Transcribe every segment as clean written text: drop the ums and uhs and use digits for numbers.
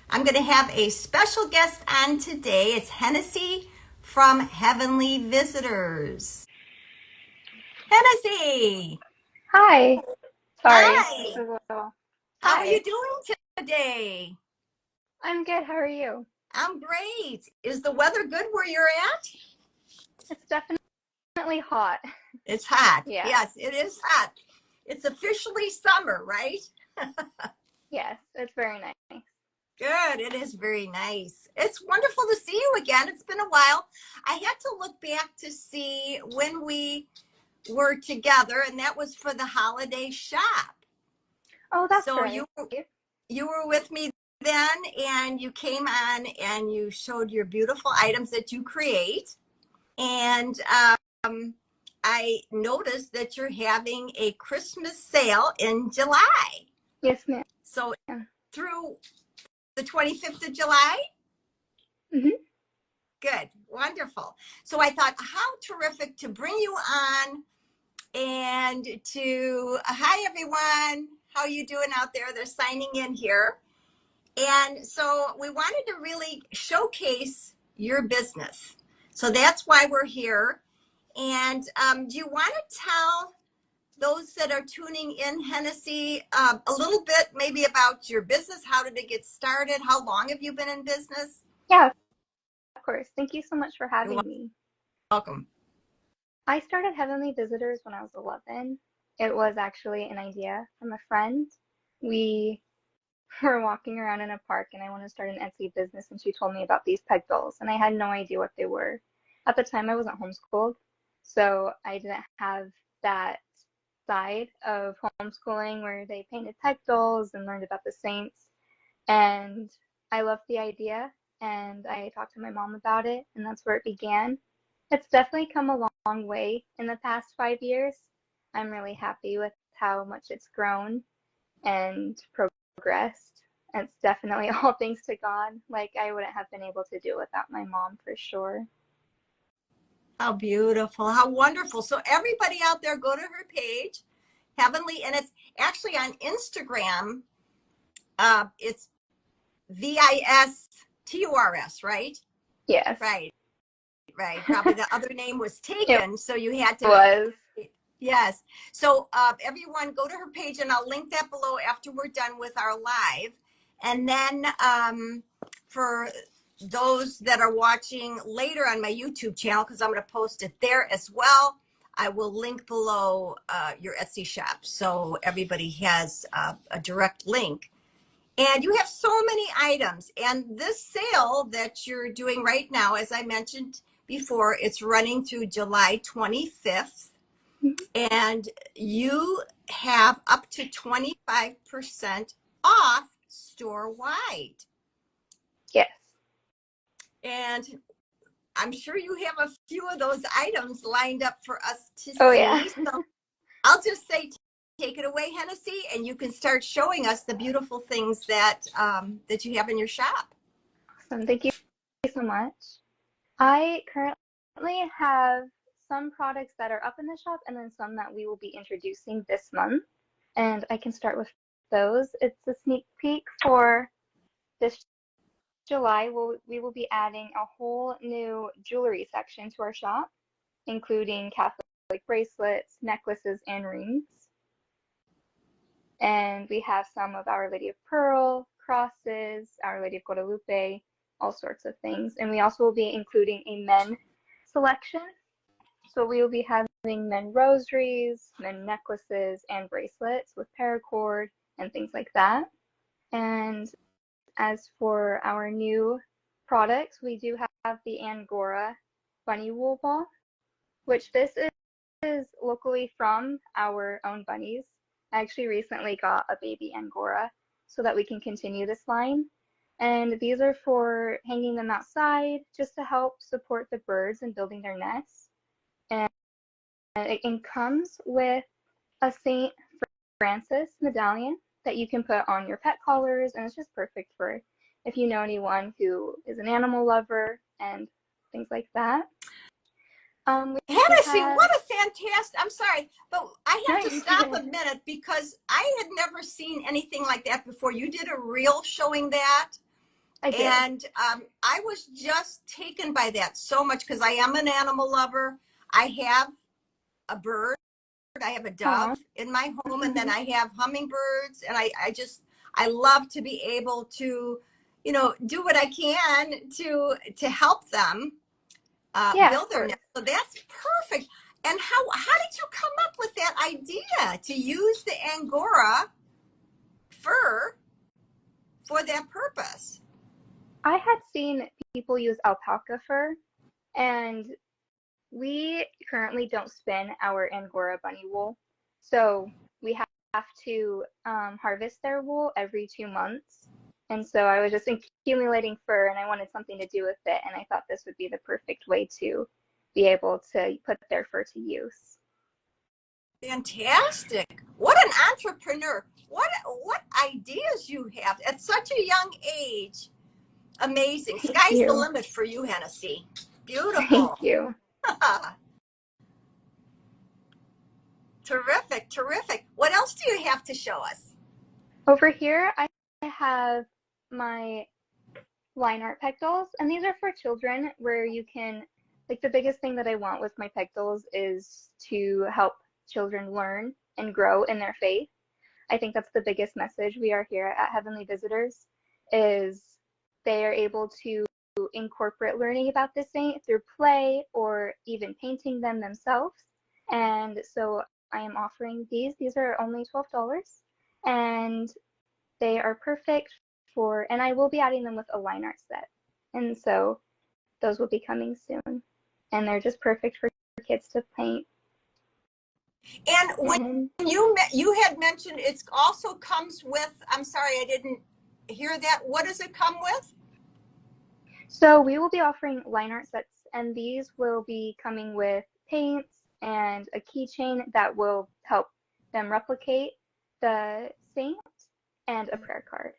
I'm going to have a special guest on today. It's Henessie from Heavenly Visitors. Henessie! Hi. Sorry. This Hi! is a little. How are you Hi. doing today? I'm good. How are you? I'm great. Is the weather good where you're at? It's definitely hot. It's hot. Yeah. Yes, it is hot. It's officially summer, right? Yes, it's very nice. Good. It is very nice. It's wonderful to see you again. It's been a while. I had to look back to see when we were together, and that was for the holiday shop. Oh, that's So right. you were with me then, and you came on and you showed your beautiful items that you create. And I noticed that you're having a Christmas sale in July. Yes, ma'am. So through the 25th of July? Mm-hmm. Good. Wonderful. So I thought, how terrific to bring you on and to, hi everyone. How are you doing out there? They're signing in here. And so we wanted to really showcase your business. So that's why we're here. And do you want to tell those that are tuning in, Henessie, a little bit maybe about your business? How did it get started? How long have you been in business? Yeah, of course. Thank you so much for You're having me. welcome. I started Heavenly Visitors when I was 11. It was actually an idea from a friend. We were walking around in a park and I wanted to start an Etsy business, and she told me about these peg dolls and I had no idea what they were. At the time I wasn't homeschooled, so I didn't have that side of homeschooling where they painted peg dolls and learned about the saints. And I loved the idea and I talked to my mom about it, and that's where it began. It's definitely come a long way in the past 5 years. I'm really happy with how much it's grown and progressed. It's definitely all thanks to God. Like, I wouldn't have been able to do it without my mom for sure. How beautiful. How wonderful. So everybody out there, go to her page, Heavenly, and it's actually on Instagram. It's VISTURS, right? Yes, Right, right. Probably the other name was it taken, so you had to, was. yes. So everyone go to her page, and I'll link that below after we're done with our live. And then for those that are watching later on my YouTube channel, because I'm going to post it there as well, I will link below your Etsy shop, so everybody has a direct link. And you have so many items. And this sale that you're doing right now, as I mentioned before, it's running through July 25th. And you have up to 25% off store-wide. Yes. And I'm sure you have a few of those items lined up for us to Oh, yeah. see. So I'll just say, take it away, Henessie, and you can start showing us the beautiful things that that you have in your shop. Awesome. Thank you so much. I currently have some products that are up in the shop and then some that we will be introducing this month. And I can start with those. It's a sneak peek for this July. We will be adding a whole new jewelry section to our shop, including Catholic bracelets, necklaces, and rings. And we have some of Our Lady of Pearl, crosses, Our Lady of Guadalupe, all sorts of things. And we also will be including a men selection. So we will be having men rosaries, men necklaces, and bracelets with paracord and things like that. And as for our new products, we do have the Angora bunny wool ball, which this is locally from our own bunnies. I actually recently got a baby Angora so that we can continue this line. And these are for hanging them outside just to help support the birds in building their nests. And it comes with a St. Francis medallion that you can put on your pet collars, and it's just perfect for if you know anyone who is an animal lover and things like that. Henessie, what a fantastic, I'm sorry, but I have to stop a Good. minute because I had never seen anything like that before. You did a reel showing that. I did. And I was just taken by that so much because I am an animal lover. I have a bird. I have a dove Aw. in my home, and then I have hummingbirds, and I love to be able to, do what I can to help them Yeah, of build their course. nest. So that's perfect. And how did you come up with that idea to use the Angora fur for that purpose? I had seen people use alpaca fur, and we currently don't spin our Angora bunny wool. So we have to harvest their wool every 2 months. And so I was just accumulating fur and I wanted something to do with it. And I thought this would be the perfect way to be able to put their fur to use. Fantastic. What an entrepreneur. What ideas you have at such a young age. Amazing. Thank Sky's the you. limit for you, Henessie. Thank Beautiful. you. Terrific, terrific. What else do you have to show us? Over here, I have my line art peg dolls, and these are for children where you can, like, the biggest thing that I want with my peg dolls is to help children learn and grow in their faith. I think that's the biggest message we are here at Heavenly Visitors, is they are able to incorporate learning about the saint through play or even painting them themselves. And so I am offering these. These are only $12, and they are perfect for, and I will be adding them with a line art set. And so those will be coming soon. And they're just perfect for kids to paint. And when And you had mentioned it also comes with, I'm sorry, I didn't hear that. What does it come with? so we will be offering line art sets, and these will be coming with paints and a keychain that will help them replicate the saint and a prayer card.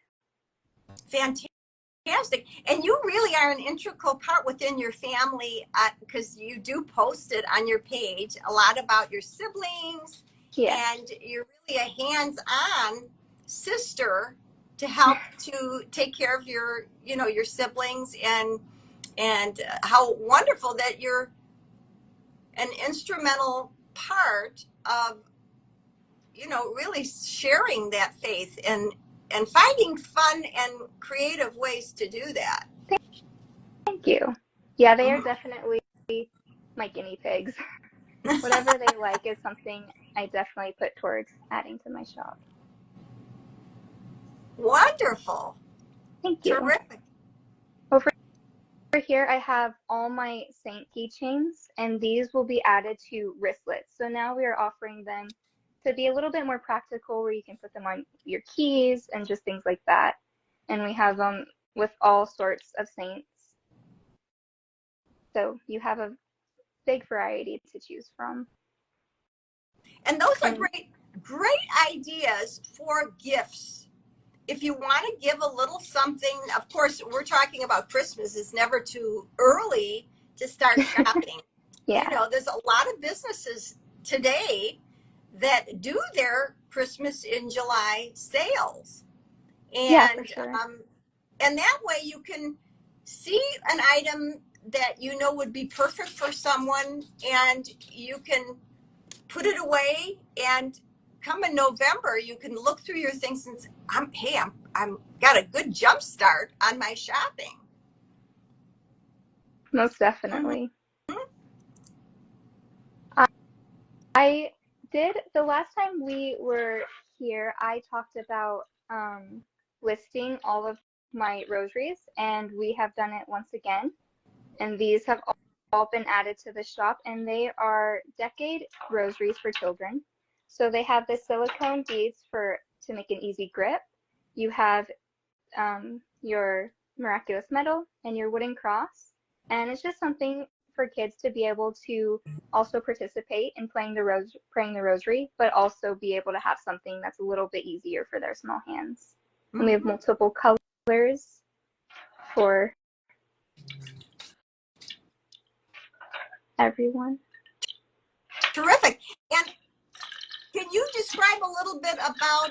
Fantastic. And you really are an integral part within your family because you do post it on your page a lot about your siblings, Yes. and you're really a hands-on sister to help to take care of your siblings, and how wonderful that you're an instrumental part of really sharing that faith and finding fun and creative ways to do that. Thank you. Yeah, they are definitely my guinea pigs. Whatever they like is something I definitely put towards adding to my shop. Wonderful. Thank you. Terrific. Over here, I have all my Saint keychains, and these will be added to wristlets. So now we are offering them to be a little bit more practical, where you can put them on your keys and just things like that. And we have them with all sorts of saints. So you have a big variety to choose from. And those are And great ideas for gifts. If you want to give a little something, of course, we're talking about Christmas. It's never too early to start shopping. yeah, There's a lot of businesses today that do their Christmas in July sales. yeah, for And sure. and that way you can see an item that would be perfect for someone, and you can put it away, and come in November you can look through your things and say, I'm got a good jump start on my shopping. Most Mm-hmm. definitely. I did, the last time we were here, I talked about listing all of my rosaries, and we have done it once again. And these have all been added to the shop, and they are decade rosaries for children. So they have the silicone beads to make an easy grip. You have your miraculous medal and your wooden cross, and it's just something for kids to be able to also participate in praying the rosary, but also be able to have something that's a little bit easier for their small hands. And we have multiple colors for everyone. Terrific. And can you describe a little bit about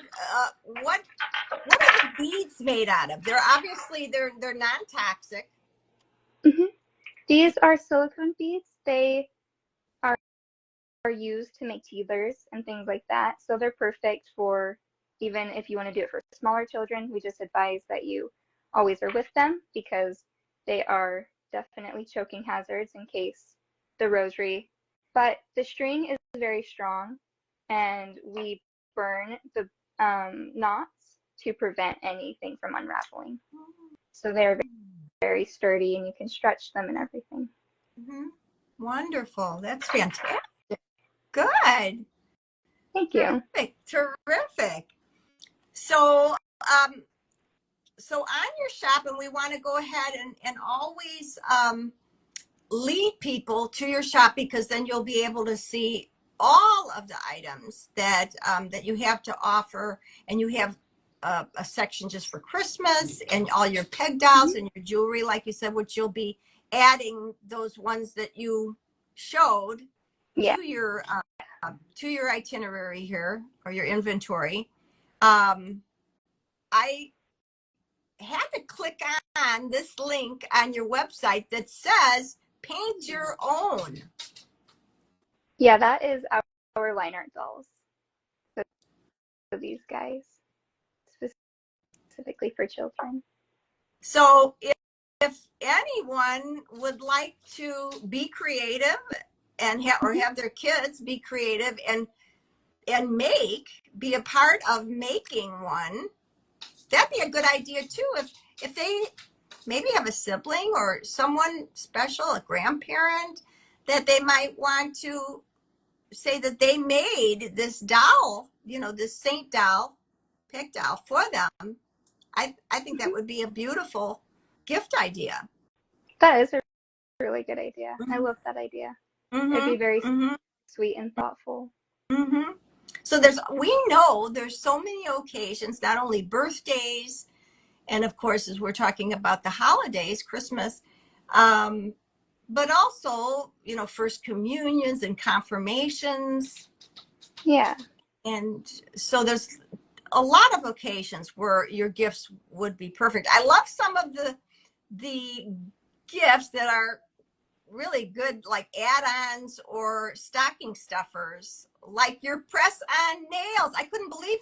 what are the beads made out of? They're obviously they're non-toxic. Hmm. These are silicone beads. They are used to make teethers and things like that. So they're perfect for even if you want to do it for smaller children. We just advise that you always are with them because they are definitely choking hazards in case the rosary. But the string is very strong, and we burn the knots to prevent anything from unraveling. So they're very sturdy, and you can stretch them and everything. Mm-hmm. Wonderful. That's fantastic. Good. Thank you. Terrific. Terrific. So, so on your shop, and we want to go ahead and always lead people to your shop because then you'll be able to see all of the items that that you have to offer, and you have a section just for Christmas and all your peg dolls and your jewelry, like you said, which you'll be adding those ones that you showed Yeah. to your itinerary here or your inventory. I had to click on this link on your website that says paint your own. Yeah, that is our line art dolls. So these guys, specifically for children. So if anyone would like to be creative and have their kids be creative and be a part of making one, that'd be a good idea too. If they maybe have a sibling or someone special, a grandparent, that they might want to say that they made this doll, this saint doll, pig doll for them. I think that would be a beautiful gift idea. That is a really good idea. I Mm-hmm. love that idea. It'd Mm-hmm. be very Mm-hmm. sweet and thoughtful. Mm-hmm. So we know there's so many occasions, not only birthdays, and of course, as we're talking about the holidays, Christmas, but also, first communions and confirmations. Yeah. And so there's a lot of occasions where your gifts would be perfect. I love some of the gifts that are really good, like add-ons or stocking stuffers, like your press-on nails. I couldn't believe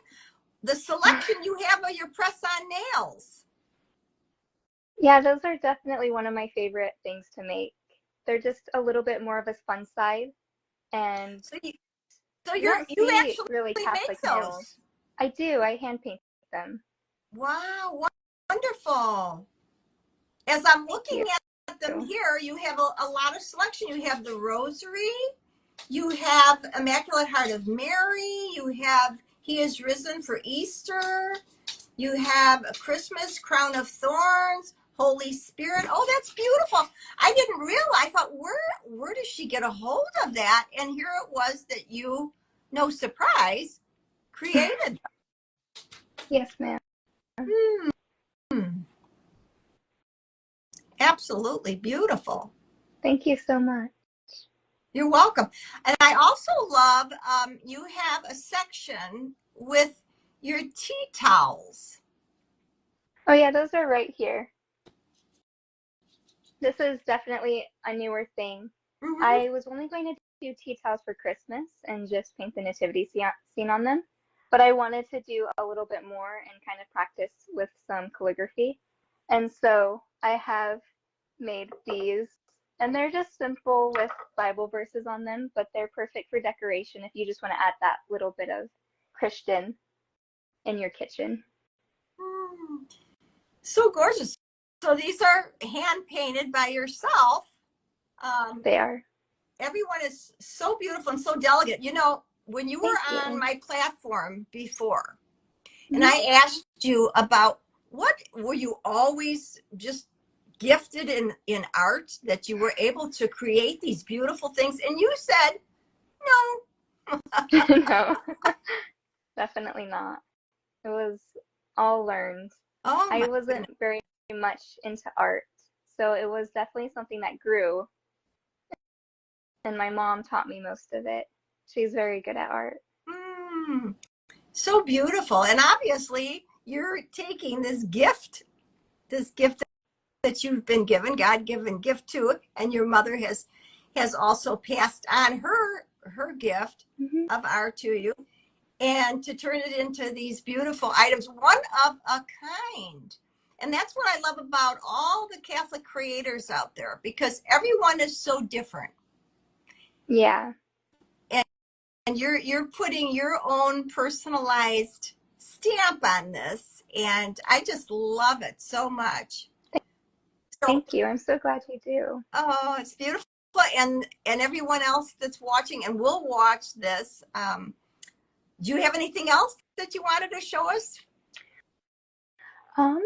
the selection you have of your press-on nails. Yeah, those are definitely one of my favorite things to make. They're just a little bit more of a fun side, and So you you don't you see actually really Catholic make nails. those. I do. I hand paint them. Wow, wonderful. As I'm Thank looking you. at them here, you have a lot of selection. You have the Rosary, you have Immaculate Heart of Mary, you have He is Risen for Easter, you have a Christmas, Crown of Thorns, Holy Spirit. Oh, that's beautiful. I didn't realize. I thought, where does she get a hold of that? And here it was that you, no surprise, created. Yes, ma'am. Hmm. Absolutely beautiful. Thank you so much. You're welcome. And I also love you have a section with your tea towels. Oh yeah, those are right here. This is definitely a newer thing. Mm-hmm. I was only going to do tea towels for Christmas and just paint the nativity scene on them, but I wanted to do a little bit more and kind of practice with some calligraphy. And so I have made these, and they're just simple with Bible verses on them, but they're perfect for decoration if you just want to add that little bit of Christian in your kitchen. So gorgeous. So these are hand painted by yourself. They are. Everyone is so beautiful and so delicate. When you were Thank on you. my platform before, and Mhm. I asked you about what were you always just gifted in art that you were able to create these beautiful things, and you said no. No, definitely not. It was all learned. Oh I my wasn't goodness. very much into art, so it was definitely something that grew, and my mom taught me most of it. She's very good at art. So beautiful. And obviously you're taking this gift that you've been given, God-given gift to, and your mother has also passed on her gift Mm-hmm. of art to you, and to turn it into these beautiful items, one of a kind. And that's what I love about all the Catholic creators out there, because everyone is so different. Yeah. And you're putting your own personalized stamp on this, and I just love it so much. So, Thank you. I'm so glad you do. oh, it's beautiful. And everyone else that's watching and will watch this, do you have anything else that you wanted to show us? Um,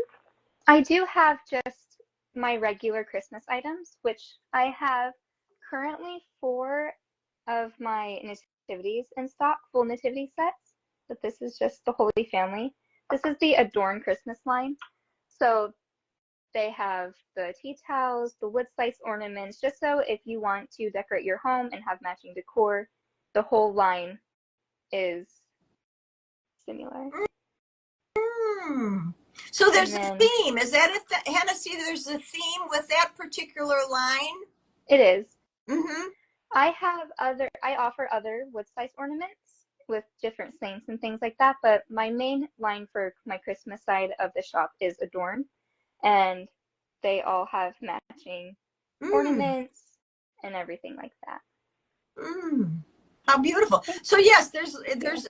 I do have just my regular Christmas items, which I have currently 4 of my nativities in stock, full nativity sets. But this is just the Holy Family. This is the Adorn Christmas line. So they have the tea towels, the wood slice ornaments, just so if you want to decorate your home and have matching decor, the whole line is similar. So there's a theme. Is that it, Henessie? There's a theme with that particular line? It is. Mm-hmm. I offer other wood slice ornaments with different saints and things like that, but my main line for my Christmas side of the shop is Adorn, and they all have matching ornaments and everything like that. How beautiful. So yes, there's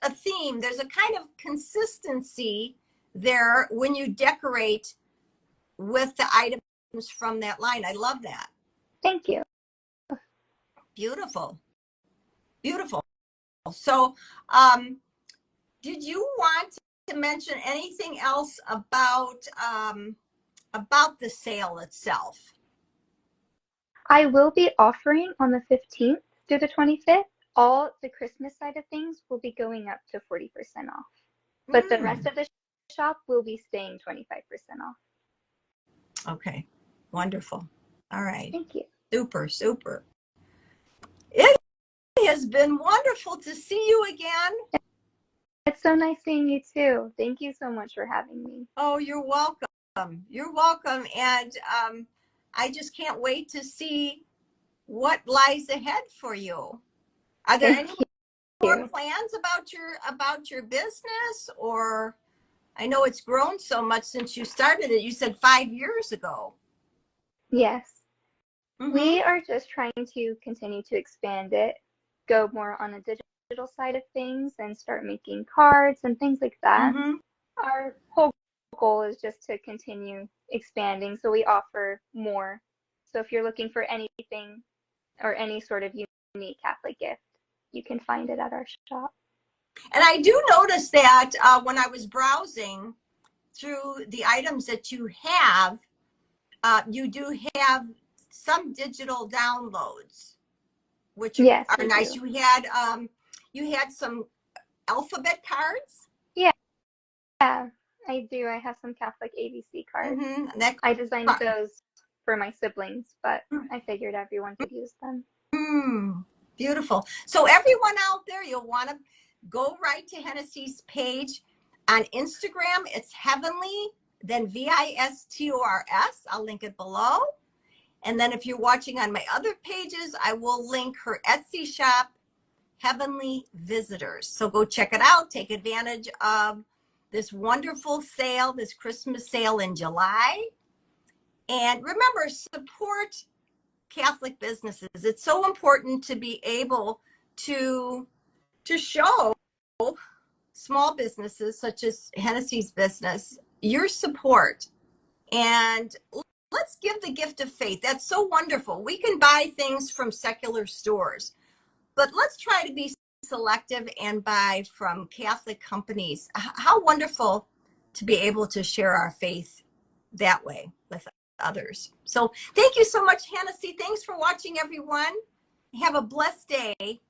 a theme. There's a kind of consistency there when you decorate with the items from that line. I love that. Thank you. Beautiful. Beautiful. So, did you want to mention anything else about the sale itself? I will be offering on the 15th through the 25th. All the Christmas side of things will be going up to 40% off. But the rest of the shop will be staying 25% off. Okay. Wonderful. All right. Thank you. Super, super. It has been wonderful to see you again. It's so nice seeing you too. Thank you so much for having me. Oh, you're welcome. You're welcome. And I just can't wait to see what lies ahead for you. Are there any more plans about your business? Or I know it's grown so much since you started it. You said 5 years ago. Yes. We are just trying to continue to expand it, go more on the digital side of things, and start making cards and things like that. Our whole goal is just to continue expanding, so we offer more. So if you're looking for anything or any sort of unique Catholic gift, you can find it at our shop. And I do notice that when I was browsing through the items that you have, you do have some digital downloads, which yes, are nice. Do. You had some alphabet cards. Yeah, I do. I have some Catholic ABC cards. I designed those for my siblings, but I figured everyone could use them. Beautiful. So everyone out there, you'll want to go right to Henessie's page on Instagram. It's Heavenly, then VISTORS. I'll link it below. And then if you're watching on my other pages, I will link her Etsy shop, Heavenly Visitors. So go check it out. Take advantage of this wonderful sale, this Christmas sale in July. And remember, support Catholic businesses. It's so important to be able to show small businesses such as Hennessie's business your support. And let's give the gift of faith. That's so wonderful. We can buy things from secular stores, but let's try to be selective and buy from Catholic companies. How wonderful to be able to share our faith that way with others. So thank you so much, Henessie. Thanks for watching, everyone. Have a blessed day.